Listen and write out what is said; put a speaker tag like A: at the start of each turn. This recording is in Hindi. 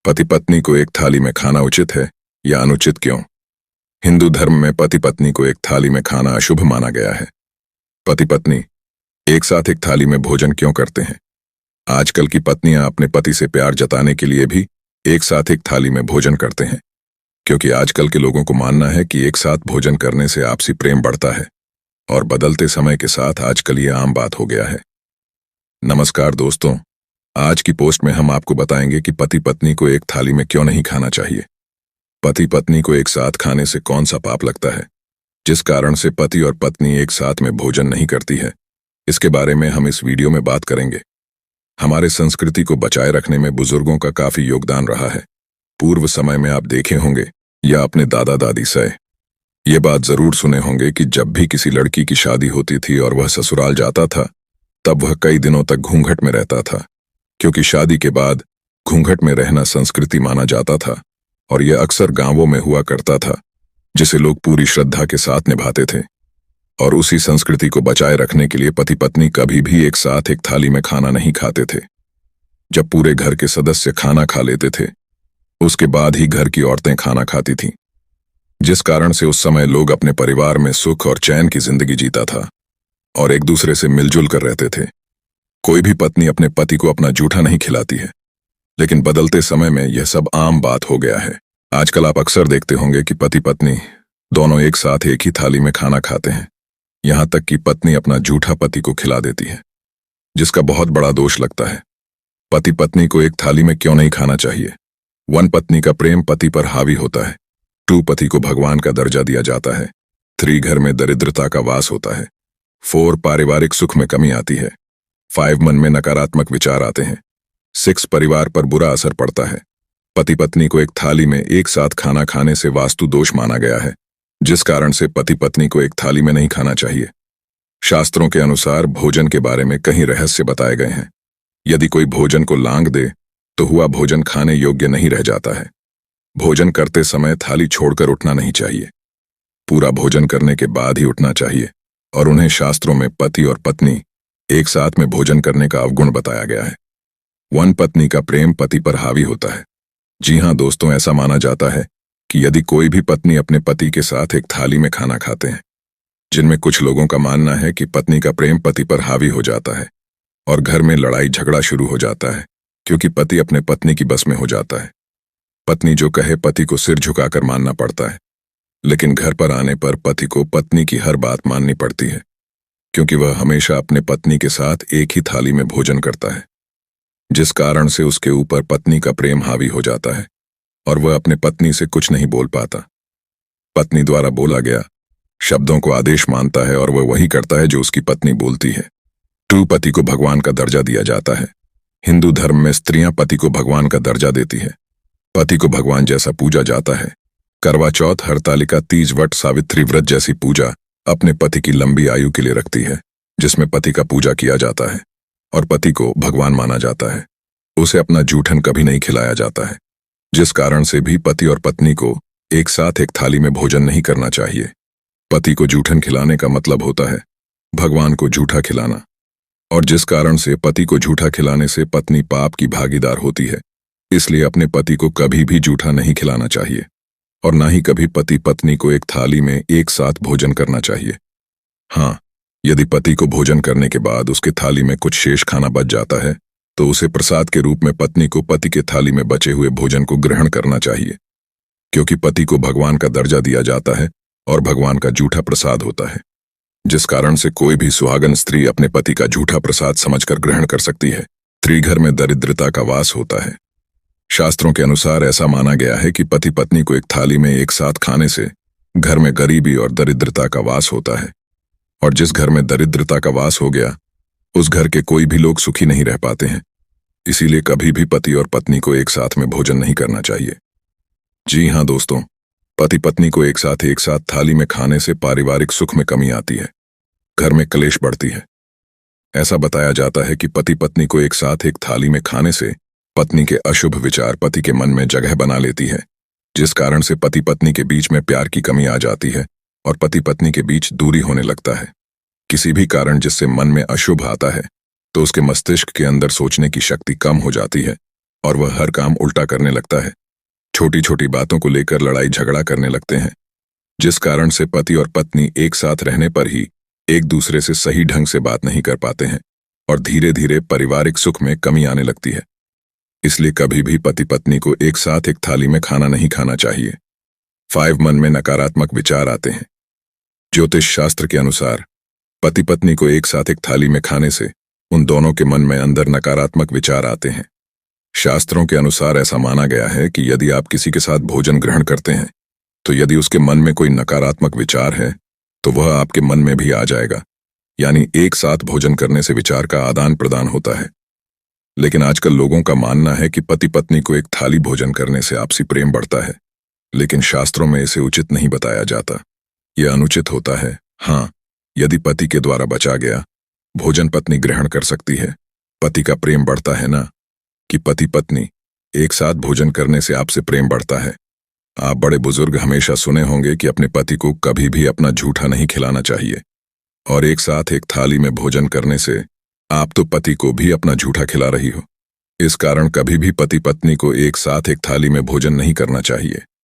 A: पति पत्नी को एक थाली में खाना उचित है या अनुचित क्यों? हिंदू धर्म में पति पत्नी को एक थाली में खाना अशुभ माना गया है। पति पत्नी एक साथ एक थाली में भोजन क्यों करते हैं? आजकल की पत्नियां अपने पति से प्यार जताने के लिए भी एक साथ एक थाली में भोजन करते हैं, क्योंकि आजकल के लोगों को मानना है कि एक साथ भोजन करने से आपसी प्रेम बढ़ता है और बदलते समय के साथ आजकल ये आम बात हो गया है। नमस्कार दोस्तों, आज की पोस्ट में हम आपको बताएंगे कि पति पत्नी को एक थाली में क्यों नहीं खाना चाहिए। पति पत्नी को एक साथ खाने से कौन सा पाप लगता है जिस कारण से पति और पत्नी एक साथ में भोजन नहीं करती है, इसके बारे में हम इस वीडियो में बात करेंगे। हमारे संस्कृति को बचाए रखने में बुजुर्गों का काफी योगदान रहा है। पूर्व समय में आप देखे होंगे या अपने दादा दादी से ये बात जरूर सुने होंगे कि जब भी किसी लड़की की शादी होती थी और वह ससुराल जाता था, तब वह कई दिनों तक घूंघट में रहता था, क्योंकि शादी के बाद घूंघट में रहना संस्कृति माना जाता था और यह अक्सर गांवों में हुआ करता था, जिसे लोग पूरी श्रद्धा के साथ निभाते थे। और उसी संस्कृति को बचाए रखने के लिए पति पत्नी कभी भी एक साथ एक थाली में खाना नहीं खाते थे। जब पूरे घर के सदस्य खाना खा लेते थे, उसके बाद ही घर की औरतें खाना खाती थीं, जिस कारण से उस समय लोग अपने परिवार में सुख और चैन की जिंदगी जीता था और एक दूसरे से मिलजुल कर रहते थे। कोई भी पत्नी अपने पति को अपना जूठा नहीं खिलाती है, लेकिन बदलते समय में यह सब आम बात हो गया है। आजकल आप अक्सर देखते होंगे कि पति पत्नी दोनों एक साथ एक ही थाली में खाना खाते हैं, यहां तक कि पत्नी अपना जूठा पति को खिला देती है, जिसका बहुत बड़ा दोष लगता है। पति पत्नी को एक थाली में क्यों नहीं खाना चाहिए? 1 पत्नी का प्रेम पति पर हावी होता है। 2 पति को भगवान का दर्जा दिया जाता है। 3 घर में दरिद्रता का वास होता है। 4 पारिवारिक सुख में कमी आती है। 5 मन में नकारात्मक विचार आते हैं। 6 परिवार पर बुरा असर पड़ता है। पति पत्नी को एक थाली में एक साथ खाना खाने से वास्तु दोष माना गया है, जिस कारण से पति पत्नी को एक थाली में नहीं खाना चाहिए। शास्त्रों के अनुसार भोजन के बारे में कई रहस्य बताए गए हैं। यदि कोई भोजन को लांघ दे तो हुआ भोजन खाने योग्य नहीं रह जाता है। भोजन करते समय थाली छोड़कर उठना नहीं चाहिए। पूरा भोजन करने के बाद ही उठना चाहिए और उन्हें शास्त्रों में पति और पत्नी एक साथ में भोजन करने का अवगुण बताया गया है। 1 पत्नी का प्रेम पति पर हावी होता है। जी हां दोस्तों, ऐसा माना जाता है कि यदि कोई भी पत्नी अपने पति के साथ एक थाली में खाना खाते हैं, जिनमें कुछ लोगों का मानना है कि पत्नी का प्रेम पति पर हावी हो जाता है और घर में लड़ाई झगड़ा शुरू हो जाता है, क्योंकि पति अपने पत्नी की बस में हो जाता है। पत्नी जो कहे पति को सिर झुकाकर मानना पड़ता है, लेकिन घर पर आने पर पति को पत्नी की हर बात माननी पड़ती है, क्योंकि वह हमेशा अपने पत्नी के साथ एक ही थाली में भोजन करता है, जिस कारण से उसके ऊपर पत्नी का प्रेम हावी हो जाता है और वह अपने पत्नी से कुछ नहीं बोल पाता। पत्नी द्वारा बोला गया शब्दों को आदेश मानता है और वह वही करता है जो उसकी पत्नी बोलती है। 2 पति को भगवान का दर्जा दिया जाता है। हिंदू धर्म में स्त्रियां पति को भगवान का दर्जा देती है। पति को भगवान जैसा पूजा जाता है। करवा चौथ, हरतालिका, तीज, वट, सावित्री व्रत जैसी पूजा अपने पति की लंबी आयु के लिए रखती है, जिसमें पति का पूजा किया जाता है और पति को भगवान माना जाता है। उसे अपना जूठन कभी नहीं खिलाया जाता है, जिस कारण से भी पति और पत्नी को एक साथ एक थाली में भोजन नहीं करना चाहिए। पति को जूठन खिलाने का मतलब होता है भगवान को जूठा खिलाना, और जिस कारण से पति को जूठा खिलाने से पत्नी पाप की भागीदार होती है, इसलिए अपने पति को कभी भी जूठा नहीं खिलाना चाहिए और ना ही कभी पति पत्नी को एक थाली में एक साथ भोजन करना चाहिए। हाँ, यदि पति को भोजन करने के बाद उसके थाली में कुछ शेष खाना बच जाता है तो उसे प्रसाद के रूप में पत्नी को पति के थाली में बचे हुए भोजन को ग्रहण करना चाहिए, क्योंकि पति को भगवान का दर्जा दिया जाता है और भगवान का जूठा प्रसाद होता है, जिस कारण से कोई भी सुहागन स्त्री अपने पति का जूठा प्रसाद समझकर ग्रहण कर सकती है। 3 घर में दरिद्रता का वास होता है। शास्त्रों के अनुसार ऐसा माना गया है कि पति पत्नी को एक थाली में एक साथ खाने से घर में गरीबी और दरिद्रता का वास होता है, और जिस घर में दरिद्रता का वास हो गया उस घर के कोई भी लोग सुखी नहीं रह पाते हैं। इसीलिए कभी भी पति और पत्नी को एक साथ में भोजन नहीं करना चाहिए। जी हां दोस्तों, पति पत्नी को एक साथ थाली में खाने से पारिवारिक सुख में कमी आती है, घर में कलेश बढ़ती है। ऐसा बताया जाता है कि पति पत्नी को एक साथ एक थाली में खाने से पत्नी के अशुभ विचार पति के मन में जगह बना लेती है, जिस कारण से पति पत्नी के बीच में प्यार की कमी आ जाती है और पति पत्नी के बीच दूरी होने लगता है। किसी भी कारण जिससे मन में अशुभ आता है तो उसके मस्तिष्क के अंदर सोचने की शक्ति कम हो जाती है और वह हर काम उल्टा करने लगता है। छोटी छोटी बातों को लेकर लड़ाई झगड़ा करने लगते हैं, जिस कारण से पति और पत्नी एक साथ रहने पर ही एक दूसरे से सही ढंग से बात नहीं कर पाते हैं और धीरे धीरे पारिवारिक सुख में कमी आने लगती है। इसलिए कभी भी पति पत्नी को एक साथ एक थाली में खाना नहीं खाना चाहिए। 5 मन में नकारात्मक विचार आते हैं। ज्योतिष शास्त्र के अनुसार पति पत्नी को एक साथ एक थाली में खाने से उन दोनों के मन में अंदर नकारात्मक विचार आते हैं। शास्त्रों के अनुसार ऐसा माना गया है कि यदि आप किसी के साथ भोजन ग्रहण करते हैं तो यदि उसके मन में कोई नकारात्मक विचार है तो वह आपके मन में भी आ जाएगा। यानी एक साथ भोजन करने से विचार का आदान प्रदान होता है। लेकिन आजकल लोगों का मानना है कि पति पत्नी को एक थाली भोजन करने से आपसी प्रेम बढ़ता है, लेकिन शास्त्रों में इसे उचित नहीं बताया जाता। यह अनुचित होता है। हाँ, यदि पति के द्वारा बचा गया भोजन पत्नी ग्रहण कर सकती है। पति का प्रेम बढ़ता है ना कि पति पत्नी एक साथ भोजन करने से आपसे प्रेम बढ़ता है। आप बड़े बुजुर्ग हमेशा सुने होंगे कि अपने पति को कभी भी अपना झूठा नहीं खिलाना चाहिए, और एक साथ एक थाली में भोजन करने से आप तो पति को भी अपना झूठा खिला रही हो। इस कारण कभी भी पति पत्नी को एक साथ एक थाली में भोजन नहीं करना चाहिए।